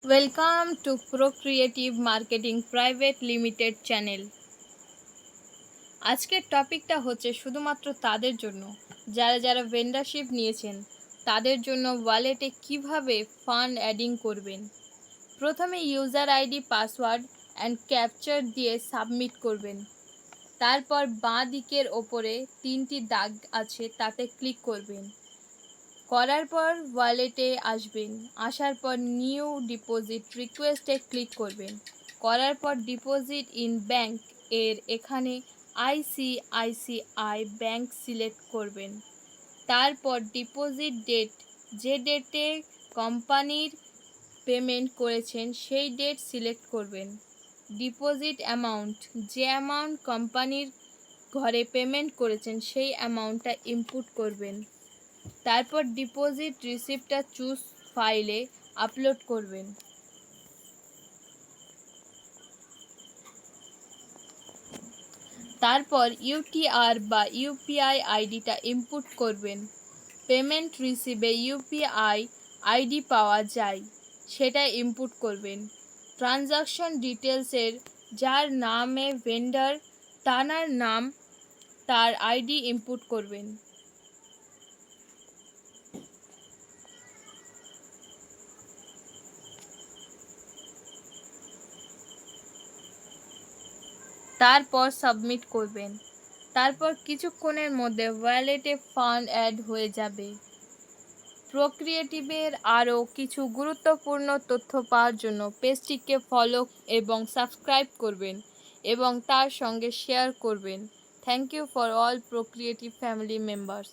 Welcome to procreative marketing private limited channel. আজকের টপিকটা হচ্ছে শুধুমাত্র তাদের জন্য যারা ভেন্ডারশিপ নিয়েছেন, তাদের জন্য ওয়ালেটে কিভাবে ফান্ড অ্যাডিং করবেন। প্রথমে user ID, password and capture দিয়ে সাবমিট করবেন। তারপর বাঁ দিকের ওপরে 3টি দাগ আছে, তাতে ক্লিক করবেন। করার পর ওয়ালেটে আসবেন। আসার পর নিউ ডিপোজিট রিকোয়েস্টে ক্লিক করবেন। করার পর ডিপোজিট ইন ব্যাংক এখানে আইসিআইসিআই ব্যাংক সিলেক্ট করবেন। তারপর ডিপোজিট ডেট, যে ডেটে কোম্পানির পেমেন্ট করেছেন সেই ডেট সিলেক্ট করবেন। ডিপোজিট অ্যামাউন্ট, যে অ্যামাউন্ট কোম্পানির ঘরে পেমেন্ট করেছেন সেই অ্যামাউন্টটা ইনপুট করবেন। তারপর ডিপোজিট রিসিপ্টটা চুজ ফাইলে আপলোড করবেন। তারপর ইউটিআর বা ইউপিআই আইডিটা ইনপুট করবেন। পেমেন্ট রিসিভে ইউপিআই আইডি পাওয়া যায়, সেটা ইনপুট করবেন। ট্রানজাকশন ডিটেলসের যার নামে ভেন্ডার, তার নাম, তার আইডি ইনপুট করবেন। তারপর সাবমিট করবেন। তারপর কিছুক্ষণের মধ্যে ওয়ালেটে ফান্ড অ্যাড হয়ে যাবে। প্রোক্রিয়েটিভের আরও কিছু গুরুত্বপূর্ণ তথ্য পাওয়ার জন্য পেজটিকে ফলো এবং সাবস্ক্রাইব করবেন এবং তার সঙ্গে শেয়ার করবেন। Thank you for all procreative family members.